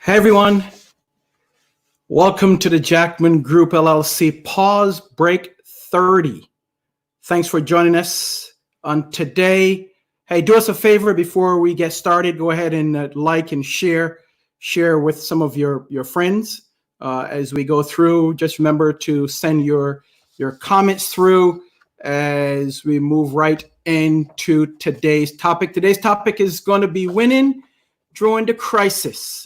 Hey everyone, welcome to the Jackman Group LLC Pause Break 30. Thanks for joining us on today. Hey, do us a favor before we get started. Go ahead and like and share with some of your friends as we go through. Just remember to send your comments through as we move right into today's topic. Today's topic is going to be winning during the crisis.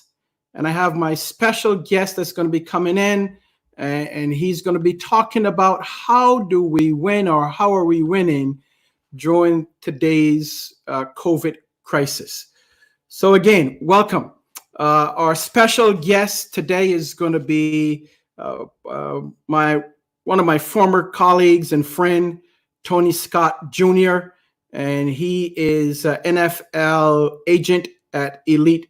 And I have my special guest that's going to be coming in, and he's going to be talking about how do we win, or how are we winning during today's COVID crisis. So again, welcome. Our special guest today is going to be one of my former colleagues and friend, Toney Scott Jr., and he is an NFL agent at Elite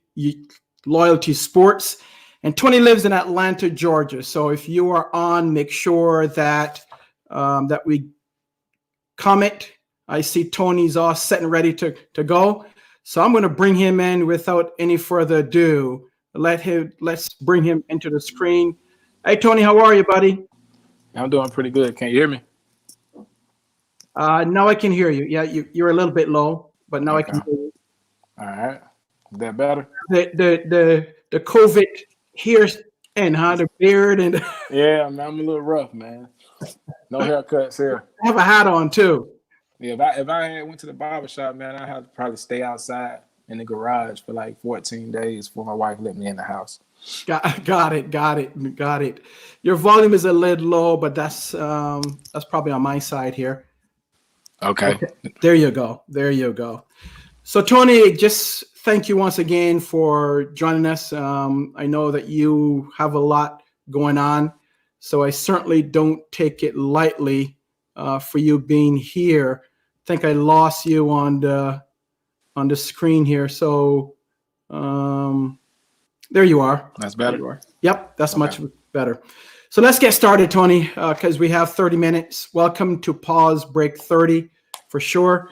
Loyalty Sports, and Toney lives in Atlanta, Georgia. So if you are on, make sure that we comment. I see Toney's all set and ready to go. So I'm going to bring him in without any further ado. Let's bring him into the screen. Hey Toney, how are you, buddy? I'm doing pretty good. Can you hear me? Now I can hear you. Yeah, you're a little bit low, but now okay. I can hear you. All right. Is that better? The COVID here and the beard and yeah, man, I'm a little rough, man. No haircuts here. I have a hat on too. Yeah, if I had went to the barbershop, man, I had to probably stay outside in the garage for like 14 days before my wife let me in the house. Got it. Your volume is a little low, but that's probably on my side here. Okay. There you go. So Toney, just thank you once again for joining us. I know that you have a lot going on, so I certainly don't take it lightly for you being here. I think I lost you on the screen here. So there you are. That's better. Yep, that's okay. Much better. So let's get started, Toney, because we have 30 minutes. Welcome to Pause Break 30 for sure.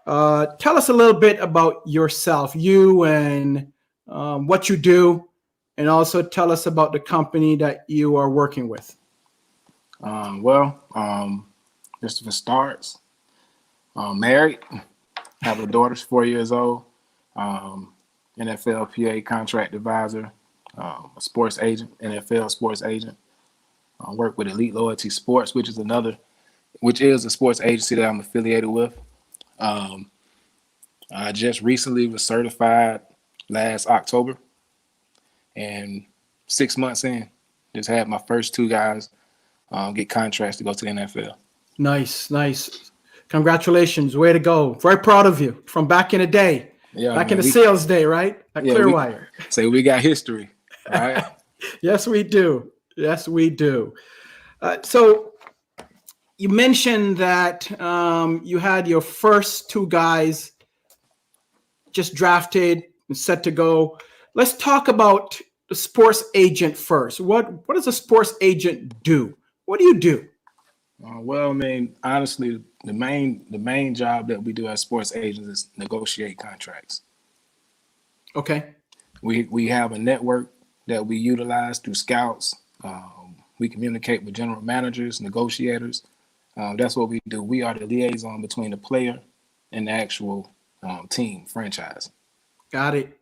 Tell us a little bit about yourself, you and what you do, and also tell us about the company that you are working with. Just for starts, married, have a daughter, 4 years old, NFL PA contract advisor, a sports agent, NFL sports agent. Work with Elite Loyalty Sports, which is a sports agency that I'm affiliated with. I just recently was certified last October, and 6 months in, just had my first two guys get contracts to go to the NFL. Nice. Congratulations. Way to go. Very proud of you from back in the day. Yeah, back in the sales day, right? At Clearwire. We got history, right? Yes, we do. So you mentioned that you had your first two guys just drafted and set to go. Let's talk about the sports agent first. What does a sports agent do? What do you do? Honestly, the main job that we do as sports agents is negotiate contracts. Okay. We have a network that we utilize through scouts. We communicate with general managers, negotiators. That's what we do. We are the liaison between the player and the actual team, franchise. Got it.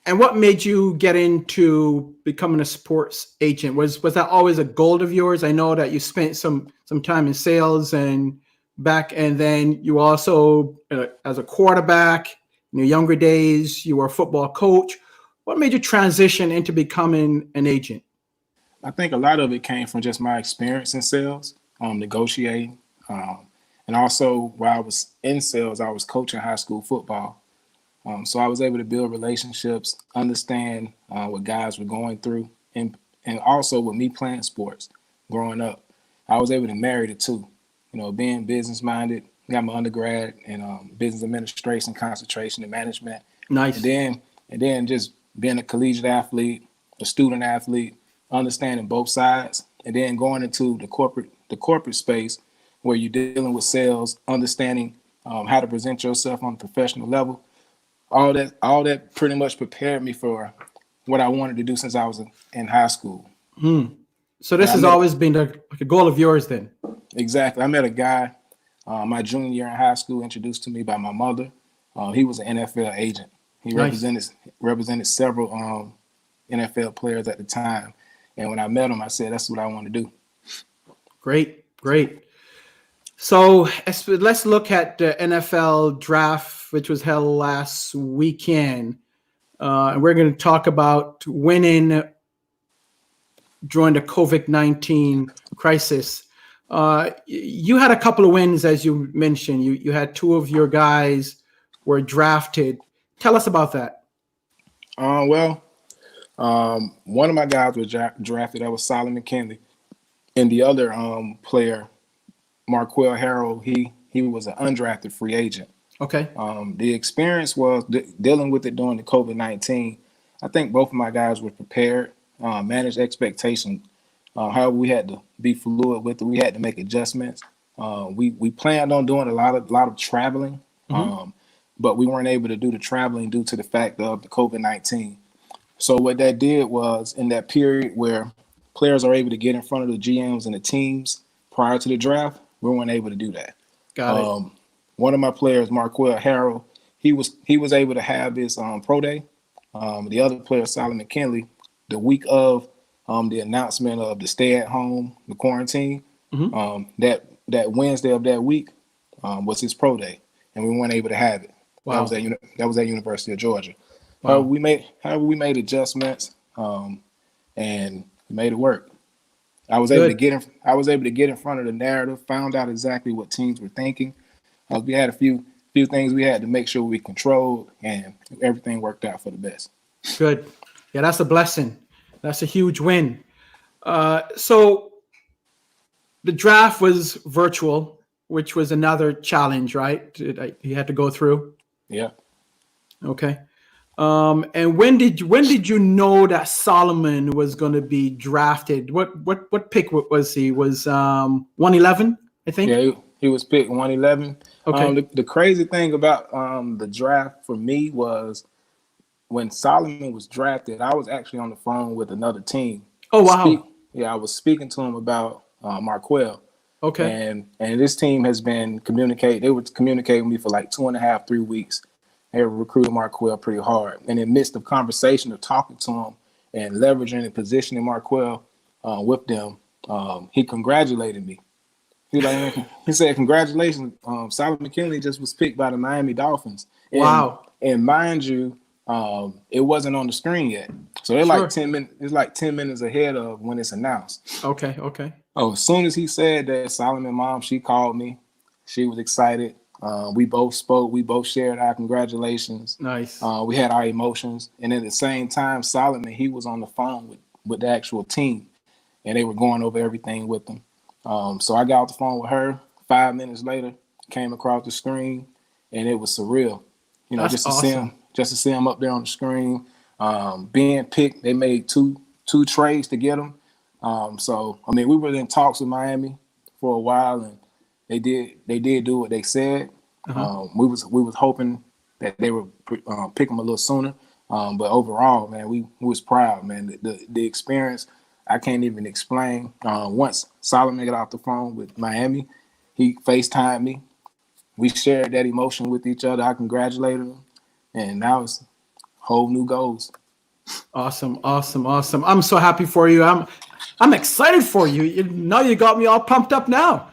And what made you get into becoming a sports agent? Was that always a goal of yours? I know that you spent some time in sales and then you also, as a quarterback in your younger days, you were a football coach. What made you transition into becoming an agent? I think a lot of it came from just my experience in sales, negotiating. And also, while I was in sales, I was coaching high school football. So I was able to build relationships, understand what guys were going through, and also with me playing sports growing up, I was able to marry the two. Being business-minded, got my undergrad in business administration, concentration, and management. Nice. And then just being a collegiate athlete, a student athlete, understanding both sides, and then going into the corporate space where you're dealing with sales, understanding how to present yourself on a professional level. All that pretty much prepared me for what I wanted to do since I was in high school. So this has always been a goal of yours then? Exactly. I met a guy my junior year in high school, introduced to me by my mother. He was an NFL agent. He represented several NFL players at the time. And when I met him, I said, that's what I want to do. Great. So let's look at the NFL draft, which was held last weekend. And we're going to talk about winning during the COVID-19 crisis. You had a couple of wins, as you mentioned. You had two of your guys were drafted. Tell us about that. One of my guys was drafted. That was Solomon McKinley. And the other player, Marquell Harrell, he was an undrafted free agent. Okay. The experience was dealing with it during the COVID-19. I think both of my guys were prepared, managed expectations. However, we had to be fluid with it. We had to make adjustments. We planned on doing a lot of traveling, but we weren't able to do the traveling due to the fact of the COVID-19. So what that did was, in that period where players are able to get in front of the GMs and the teams prior to the draft, we weren't able to do that. Got it. One of my players, Marquell Harrell, he was able to have his pro day. The other player, Solomon McKinley, the week of the announcement of the stay at home, the quarantine, that Wednesday of that week was his pro day, and we weren't able to have it. Wow. That was at University of Georgia. Wow. We made adjustments, and we made it work. I was able to get in front of the narrative, found out exactly what teams were thinking. We had a few things we had to make sure we controlled, and everything worked out for the best. Good. Yeah, that's a blessing. That's a huge win. So the draft was virtual, which was another challenge, right? You had to go through. Yeah. Okay. And when did you know that Solomon was going to be drafted? What pick was he? Was 111, I think? Yeah, he was picked 111. Okay. The crazy thing about the draft for me was when Solomon was drafted, I was actually on the phone with another team. Oh, wow. I was speaking to him about Marquell. Okay. And this team has been communicating. They were communicating with me for like 2.5, 3 weeks. They were recruiting Marquell pretty hard. And in the midst of conversation of talking to him and leveraging and positioning Marquell with them, he congratulated me. He said, "Congratulations, Solomon McKinley just was picked by the Miami Dolphins." Wow. And mind you, it wasn't on the screen yet. So they're like 10 minutes. It's like 10 minutes ahead of when it's announced. Okay. Oh, as soon as he said that, Solomon mom, she called me. She was excited. We both spoke. We both shared our congratulations. Nice. We had our emotions. And at the same time, Solomon, he was on the phone with the actual team, and they were going over everything with them. So I got off the phone with her. 5 minutes later, came across the screen, and it was surreal. That's just to awesome. see him up there on the screen, being picked. They made two trades to get him. So I mean, we were in talks with Miami for a while, and they did do what they said. We was hoping that they would pick him a little sooner. But overall, man, we was proud, man. The experience, I can't even explain. Once Solomon got off the phone with Miami, he FaceTimed me. We shared that emotion with each other. I congratulated him, and now it's whole new goals. Awesome. I'm so happy for you. I'm excited for you. Now you got me all pumped up now.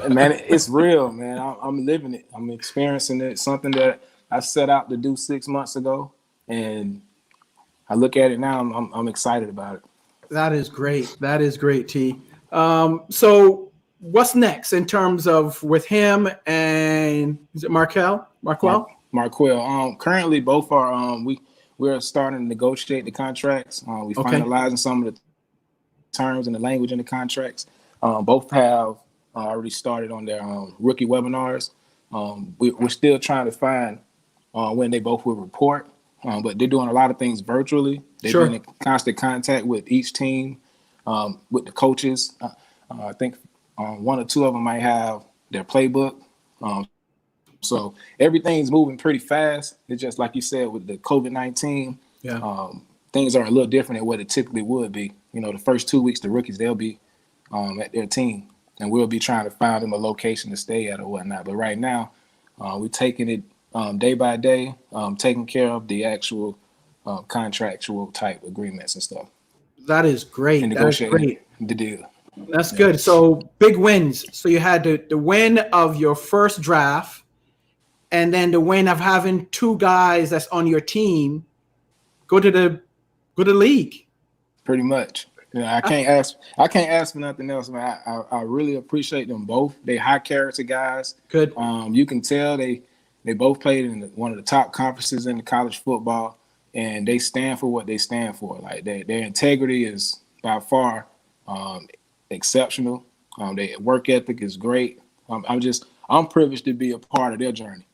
Man, it's real, man. I'm living it. I'm experiencing it. Something that I set out to do 6 months ago, and I look at it now. I'm excited about it. That is great, T. So what's next in terms of with him and is it Marquell? Marquell. Currently, both are we're starting to negotiate the contracts. We finalizing some of the terms and the language in the contracts. Both have already started on their rookie webinars. We're still trying to find when they both will report, but they're doing a lot of things virtually. They've been in constant contact with each team, with the coaches. I think one or two of them might have their playbook. So everything's moving pretty fast. It's just like you said with the COVID-19. Yeah. things are a little different than what it typically would be. The first 2 weeks, the rookies, they'll be at their team, and we'll be trying to find them a location to stay at or whatnot. But right now, we're taking it day by day, taking care of the actual contractual type agreements and stuff. That is great. And That is negotiating great. the deal. That's good. So big wins. So you had the win of your first draft, and then the win of having two guys that's on your team go to the league. Pretty much. I can't ask for nothing else, man. I really appreciate them both. They high character guys. Good. You can tell they both played in one of the top conferences in the college football, and they stand for what they stand for. Like their integrity is by far exceptional. Their work ethic is great. I'm privileged to be a part of their journey.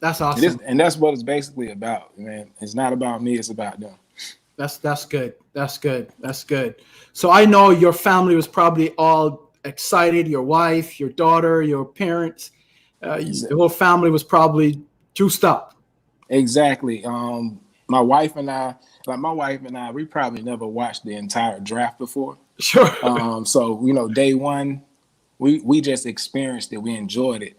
That's awesome. And that's what it's basically about, man. It's not about me, it's about them. That's good. That's good. That's good. So I know your family was probably all excited. Your wife, your daughter, your parents, the whole family was probably juiced up. Exactly. My wife and I, we probably never watched the entire draft before. Sure. So day one, we just experienced it. We enjoyed it.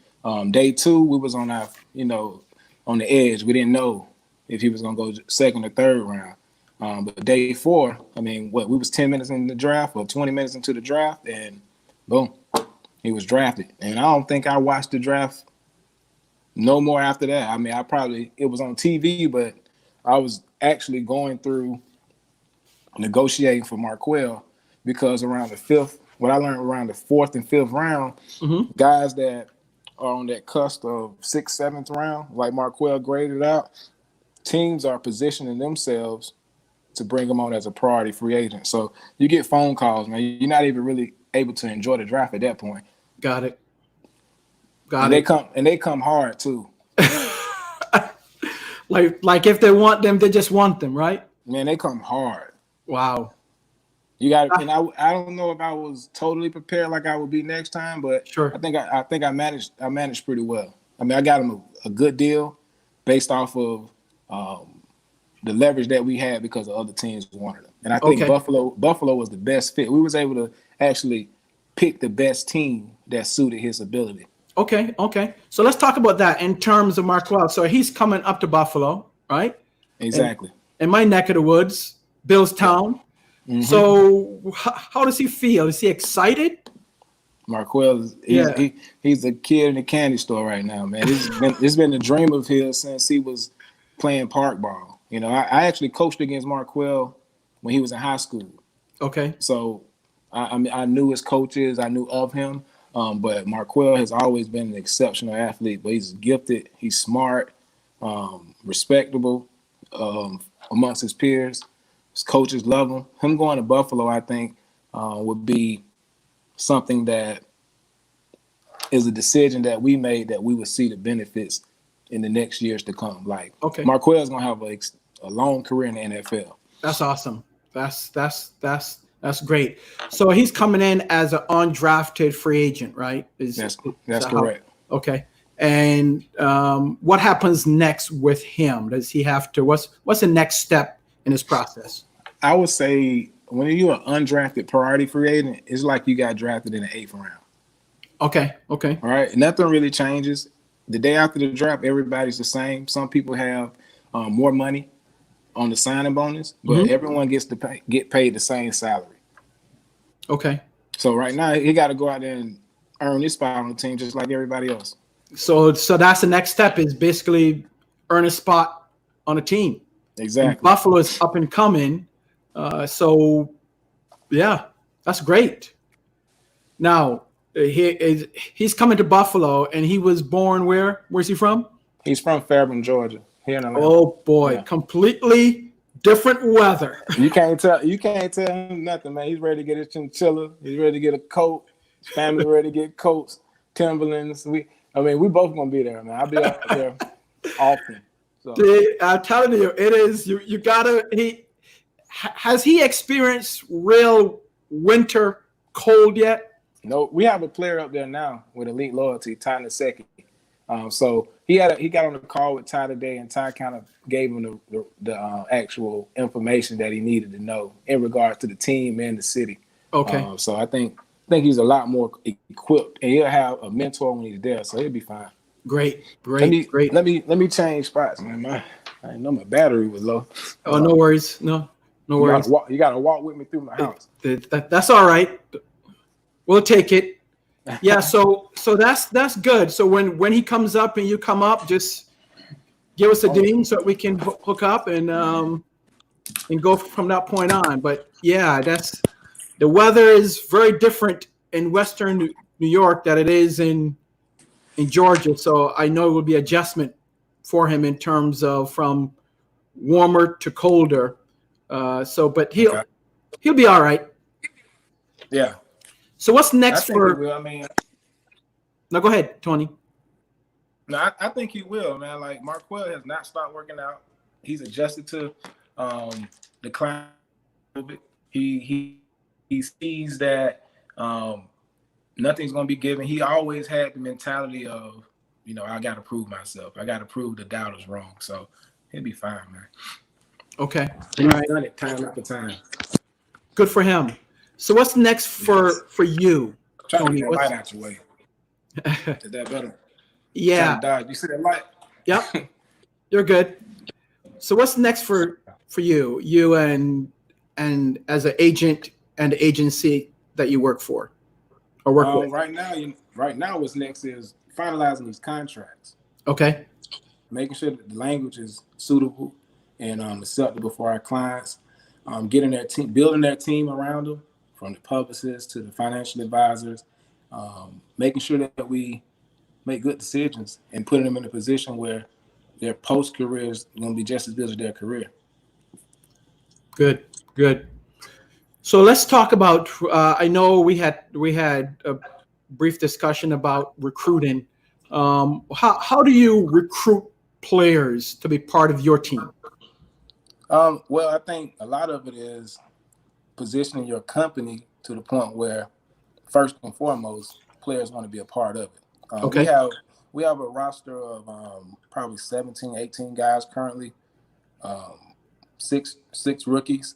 Day two, we was on on the edge. We didn't know if he was gonna go second or third round. But day four, we was 10 minutes in the draft or 20 minutes into the draft, and boom, he was drafted. And I don't think I watched the draft no more after that. It was on TV, but I was actually going through negotiating for Marquell because around what I learned around the fourth and fifth round, guys that are on that cusp of sixth, seventh round, like Marquell graded out, teams are positioning themselves to bring them on as a priority free agent. So you get phone calls, man. You're not even really able to enjoy the draft at that point. Got it. They come hard too. like if they want them, they just want them, right? Man, they come hard. Wow. You got, and I don't know if I was totally prepared like I would be next time, but sure. I think I managed pretty well. I got him a good deal based off of the leverage that we had because of other teams wanted him. And I think Buffalo was the best fit. We was able to actually pick the best team that suited his ability. Okay. So let's talk about that in terms of Marquell. So he's coming up to Buffalo, right? Exactly. In my neck of the woods, Billstown. Mm-hmm. So how does he feel? Is he excited? Marquell, he's a kid in a candy store right now, man. It's been a dream of his since he was playing park ball. I actually coached against Marquell when he was in high school. Okay. So I knew his coaches, I knew of him, but Marquell has always been an exceptional athlete. But he's gifted, he's smart, respectable amongst his peers. His coaches love him. Him going to Buffalo, I think, would be something that is a decision that we made that we would see the benefits in the next years to come. Like, Marquell is gonna have a long career in the NFL. That's awesome. That's great. So he's coming in as an undrafted free agent, right? That's correct. Okay. And what happens next with him? Does he have to? What's the next step in his process? I would say when you're an undrafted priority free agent, it's like you got drafted in the 8th round. Okay. All right. Nothing really changes. The day after the draft, everybody's the same. Some people have more money on the signing bonus, but everyone gets to get paid the same salary. Okay. So right now, he got to go out there and earn his spot on the team just like everybody else. So that's the next step, is basically earn a spot on a team. Exactly. And Buffalo is up and coming. So, yeah, that's great. Now, he's coming to Buffalo, and he was born where? Where's he from? He's from Fairburn, Georgia. Here in Atlanta. Oh boy, completely different weather. You can't tell him nothing, man. He's ready to get his chinchilla. He's ready to get a coat. His family ready to get coats, Timberlands. We both gonna be there, man. I'll be out there often. So. I'm telling you, it is. You gotta. Has he experienced real winter cold yet? No, we have a player up there now with elite loyalty, Toney. So he got on the call with Ty today, and Ty kind of gave him the actual information that he needed to know in regards to the team and the city. Okay. So I think he's a lot more equipped, and he'll have a mentor when he's there, so he'll be fine. Great. Let me change spots, man. I know my battery was low. Oh, no worries. No worries. You gotta walk with me through my house. That's all right. We'll take it. Yeah. So that's good. So when he comes up and you come up, just give us a ding so that we can hook up and go from that point on. But yeah, the weather is very different in Western New York than it is in Georgia. So I know it will be adjustment for him in terms of from warmer to colder. But he'll be all right. Yeah. So what's next for? He will. I mean, no, go ahead, Toney. No, I think he will, man. Like Marquell has not stopped working out. He's adjusted to the climate. He sees that nothing's gonna be given. He always had the mentality of, I got to prove myself. I got to prove the doubters wrong. So he'll be fine, man. Okay. He's done it time after time. Good for him. So what's next for you, Toney? Try to get that light out your way. Is that better? Yeah. You see that light? Yep. You're good. So what's next for you? You and as an agent and the agency that you work for or work with? Right now, what's next is finalizing these contracts. Okay. Making sure that the language is suitable and acceptable for our clients. Getting their team, building their team around them, from the publicists to the financial advisors. Making sure that we make good decisions and putting them in a position where their post career is going to be just as good as their career. Good. So let's talk about. I know we had a brief discussion about recruiting. How do you recruit players to be part of your team? Well, I think a lot of it is positioning your company to the point where, first and foremost, players want to be a part of it. Okay. We have a roster of probably 17, 18 guys currently, six rookies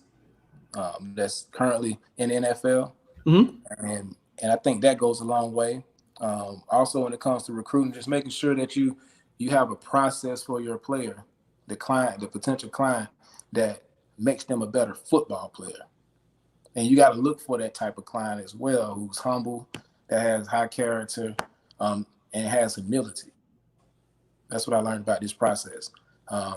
that's currently in the NFL. Mm-hmm. And I think that goes a long way. Also, when it comes to recruiting, just making sure that you have a process for your player, the potential client, that makes them a better football player. And you got to look for that type of client as well, who's humble, that has high character, and has humility. That's what I learned about this process.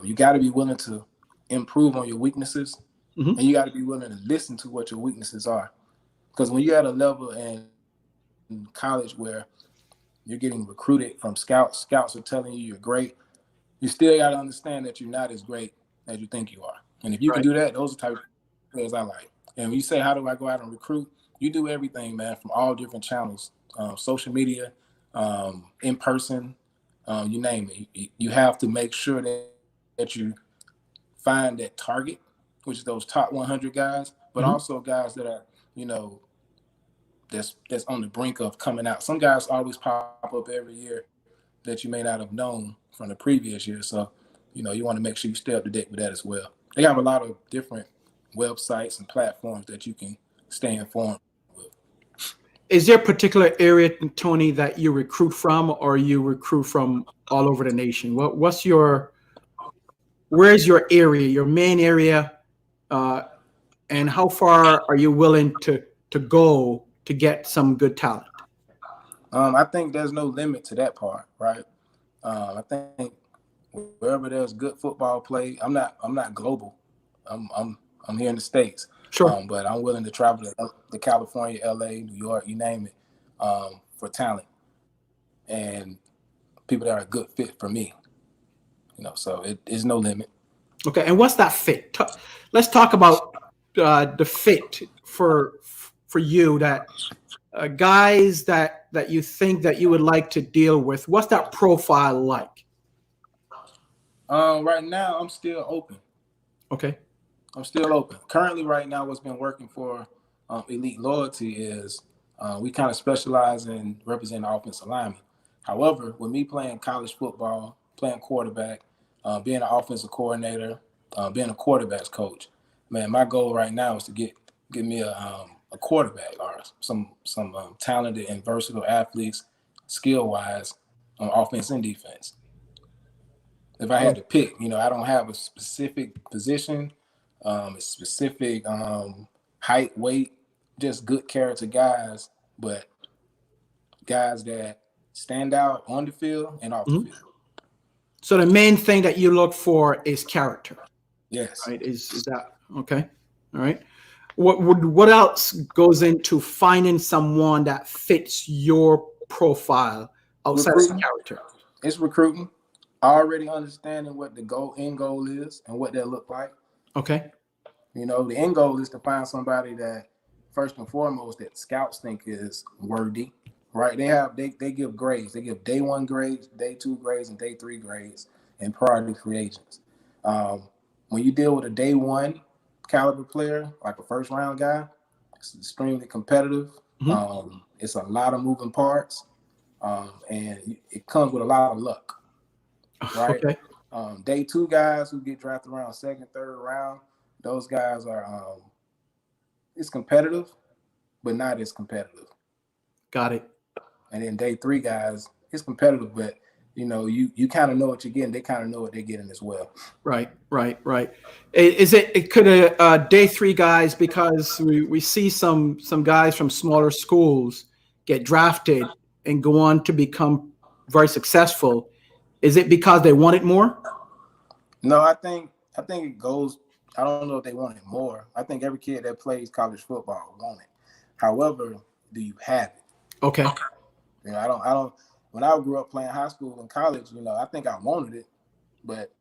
You got to be willing to improve on your weaknesses, mm-hmm. and you got to be willing to listen to what your weaknesses are. Because when you're at a level in college where you're getting recruited from scouts are telling you you're great, you still got to understand that you're not as great as you think you are. And if you can do that, those are the type of players I like. And when you say, how do I go out and recruit? You do everything, man, from all different channels, social media, in person, you name it. You have to make sure that you find that target, which is those top 100 guys, but mm-hmm. also guys that are, that's on the brink of coming out. Some guys always pop up every year that you may not have known from the previous year. So, you want to make sure you stay up to date with that as well. They have a lot of different websites and platforms that you can stay informed with. Is there a particular area, Toney, that you recruit from, or you recruit from all over the nation? Where's your area, your main area, and how far are you willing to go to get some good talent? I think there's no limit to that part, right? I think wherever there's good football play, I'm not global. I'm here in the States. Sure. But I'm willing to travel to California, LA, New York, you name it, for talent and people that are a good fit for me. So it is no limit. Okay, and what's that fit? Let's talk about the fit for you, that guys that you think that you would like to deal with. What's that profile like? Right now, I'm still open. Okay. I'm still open. Currently, right now, what's been working for Elite Loyalty is we kind of specialize in representing offensive linemen. However, with me playing college football, playing quarterback, being an offensive coordinator, being a quarterbacks coach, man, my goal right now is to get me a quarterback or some talented and versatile athletes, skill wise, on offense and defense. If I had to pick, I don't have a specific position, a specific height, weight, just good character guys, but guys that stand out on the field and off the field. So the main thing that you look for is character. Yes. Right? Is that okay? All right. What else goes into finding someone that fits your profile outside of character? It's recruiting. Already understanding what the end goal is and what that look like. Okay. The end goal is to find somebody that first and foremost that scouts think is worthy. Right? They give grades. They give day 1 grades, day 2 grades, and day 3 grades and priority free agents. When you deal with a day 1 caliber player, like a first round guy, it's extremely competitive. It's a lot of moving parts, and it comes with a lot of luck. Right? Okay. Day 2 guys who get drafted around 2nd, 3rd round, those guys are it's competitive, but not as competitive. Got it. And then day 3 guys, it's competitive, but you kind of know what you're getting. They kind of know what they're getting as well. Right. It could day 3 guys, because we see some guys from smaller schools get drafted and go on to become very successful. Is it because they want it more? No, I think it goes. I don't know if they want it more. I think every kid that plays college football want it. However, do you have it? Okay. I don't. When I grew up playing high school and college, I think I wanted it, but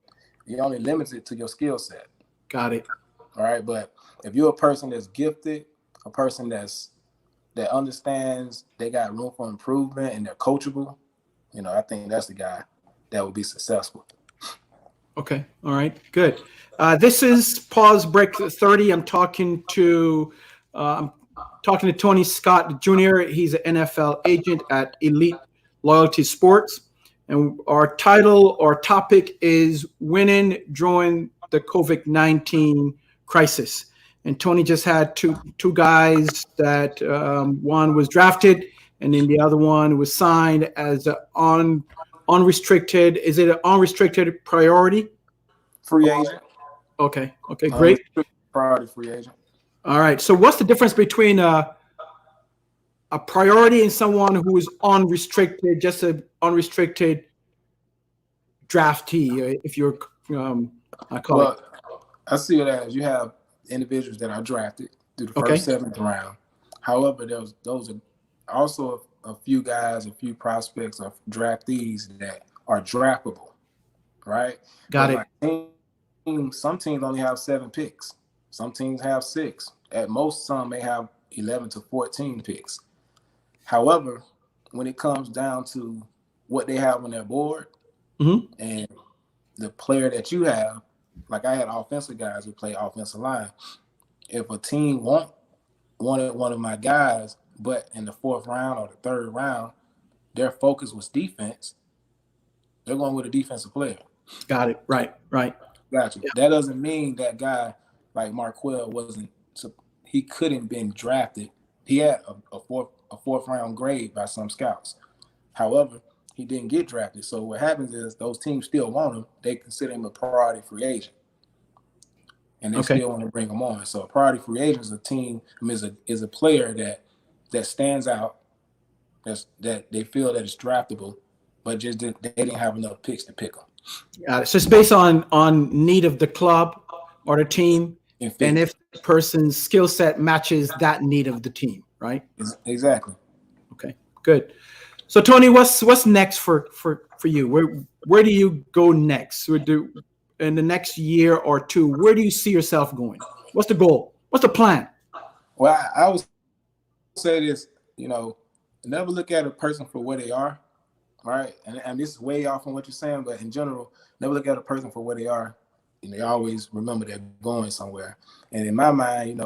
you only limit it to your skill set. Got it. All right, but if you're a person that's gifted, a person that understands they got room for improvement and they're coachable, I think that's the guy that will be successful. Okay. All right. Good. This is Pause Break 30. I'm talking to Toney Scott Jr. He's an NFL agent at Elite Loyalty Sports, and our topic is winning during the COVID-19 crisis. And Toney just had two guys that one was drafted, and then the other one was signed as an unrestricted. Is it an unrestricted priority? Free agent. Okay, great. Priority free agent. All right. So what's the difference between a priority and someone who is unrestricted, just an unrestricted draftee, if you're, I call it? I see it as you have individuals that are drafted through the first 7th round. However, those are also a few guys, a few prospects of draftees that are draftable, right? Got it. Some teams only have 7 picks. Some teams have 6. At most, some may have 11 to 14 picks. However, when it comes down to what they have on their board and the player that you have, like I had offensive guys who play offensive line. If a team wanted one of my guys, but in the 4th round or the 3rd round, their focus was defense, they're going with a defensive player. Got it. Right. Gotcha. Yeah. That doesn't mean that guy like Marquell he couldn't been drafted. He had a 4th round grade by some scouts. However, he didn't get drafted. So what happens is those teams still want him. They consider him a priority free agent, and they still want to bring him on. So a priority free agent is a team is a player that stands out, that they feel that is draftable, but just they didn't have enough picks to pick them. So it's based on need of the club or the team, and if the person's skill set matches that need of the team, right? Exactly. Okay, good. So Toney, what's next for you? Where do you go next? In the next year or 2, where do you see yourself going? What's the goal? What's the plan? Well, I would say this, never look at a person for where they are, right? And this is way off from what you're saying, but in general, never look at a person for where they are. They always remember they're going somewhere. And in my mind,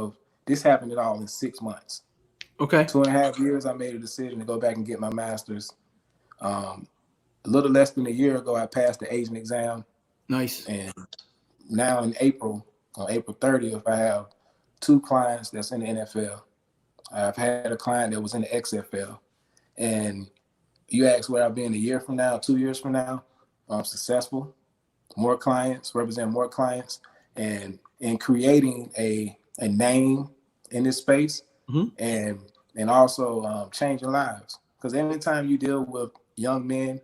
this happened all in 6 months. Okay. 2.5 years, I made a decision to go back and get my master's. A little less than a year ago, I passed the agent exam, Nice. and now in April, on April 30th, I have 2 clients that's in the NFL. I've had a client that was in the XFL, and you ask where I'll be in a year from now, 2 years from now. I'm successful, more clients, represent more clients, and in creating a name in this space, Mm-hmm. and also changing lives. Because anytime you deal with young men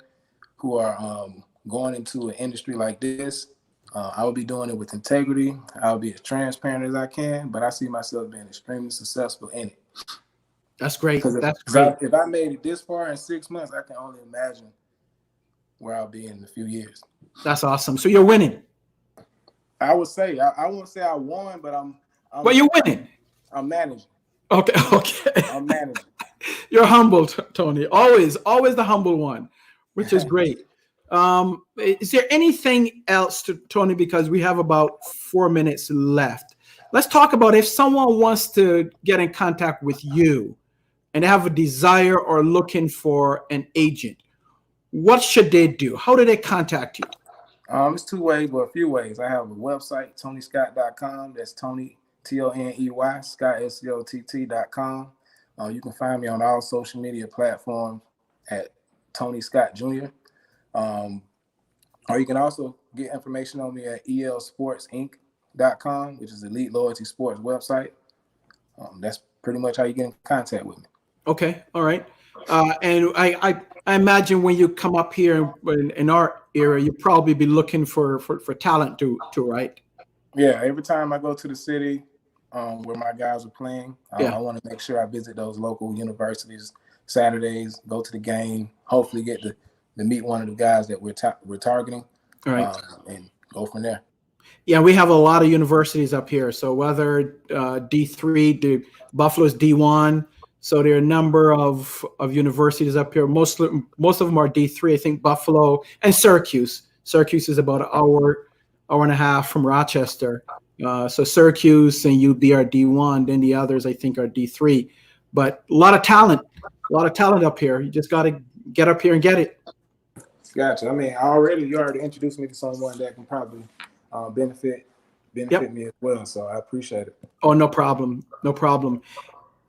who are going into an industry like this, I will be doing it with integrity. I'll be as transparent as I can, but I see myself being extremely successful in it. That's great. Because That's great. if I made it this far in 6 months, I can only imagine where I'll be in a few years. That's awesome. So you're winning. I would say I won't say I won, but I'm Well, you're winning. I'm managing. Okay. Okay. I'm managing. You're humble, Toney. Always the humble one, which is great. Is there anything else to Toney? Because we have about 4 minutes left. Let's talk about if someone wants to get in contact with you and they have a desire or looking for an agent. What should they do? How do they contact you? It's 2 ways, but a few ways. I have a website, ToneyScott.com. That's Toney, Toney, Scott, SCOTT.com. You can find me on all social media platforms at Toney Scott Jr. Or you can also get information on me at elsportsinc.com, which is Elite Loyalty Sports website. That's pretty much how you get in contact with me. Okay, all right. And I imagine when you come up here in our area, you probably be looking for talent too, right? Yeah, every time I go to the city where my guys are playing, I want to make sure I visit those local universities Saturdays, go to the game, hopefully get to meet one of the guys that we're targeting, All right, and go from there. Yeah, we have a lot of universities up here. So whether D3, Buffalo's D1, so there are a number of universities up here. Most of them are D3. I think Buffalo and Syracuse. Syracuse is about an hour and a half from Rochester. So Syracuse and UB are D1. Then the others I think are D3. But a lot of talent up here. You just got to get up here and get it. Gotcha. I mean, you already introduced me to someone that can probably benefit me as well. So I appreciate it. Oh, no problem. No problem.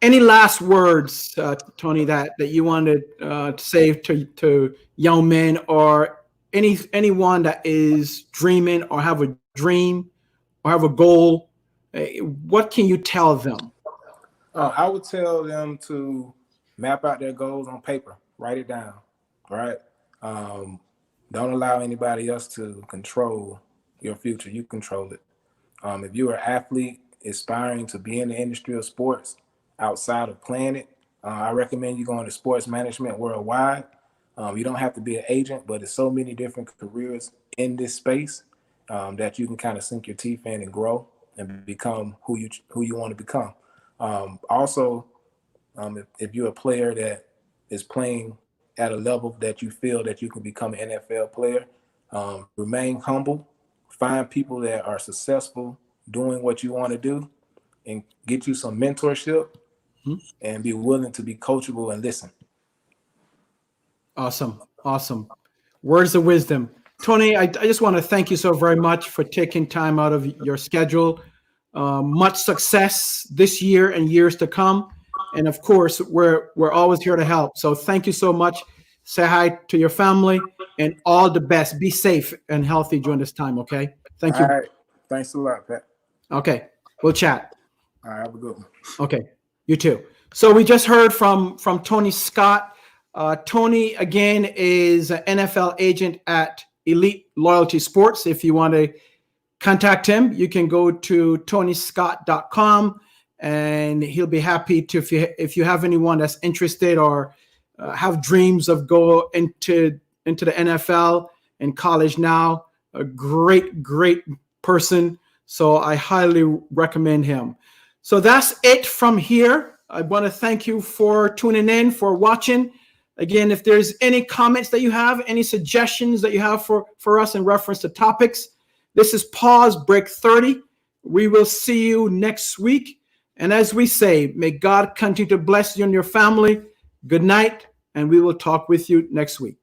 Any last words, Toney, that you wanted to say to young men or anyone that is dreaming or have a dream or have a goal? What can you tell them? I would tell them to map out their goals on paper, write it down, right? Don't allow anybody else to control your future. You control it. If you're an athlete aspiring to be in the industry of sports outside of playing it, I recommend you going to Sports Management Worldwide. You don't have to be an agent, but there's so many different careers in this space that you can kind of sink your teeth in and grow and become who you want to become. Also, if you're a player that is playing at a level that you feel that you can become an NFL player, remain humble, find people that are successful doing what you want to do, and get you some mentorship, and be willing to be coachable and listen. Awesome. Words of wisdom. Toney, I just want to thank you so very much for taking time out of your schedule. Much success this year and years to come. And of course, we're always here to help. So thank you so much. Say hi to your family and all the best. Be safe and healthy during this time, okay? Thank you. All right. Thanks a lot, Pat. Okay. We'll chat. All right. Have a good one. Okay. You too. So we just heard from Toney Scott. Toney, again, is an NFL agent at Elite Loyalty Sports. If you want to contact him, you can go to ToneyScott.com, and he'll be happy to, if you have anyone that's interested or have dreams of go into the NFL and college now. A great person. So I highly recommend him. So that's it from here. I want to thank you for tuning in, for watching. Again, if there's any comments that you have, any suggestions that you have for us in reference to topics, this is Pause Break 30. We will see you next week. And as we say, may God continue to bless you and your family. Good night and we will talk with you next week.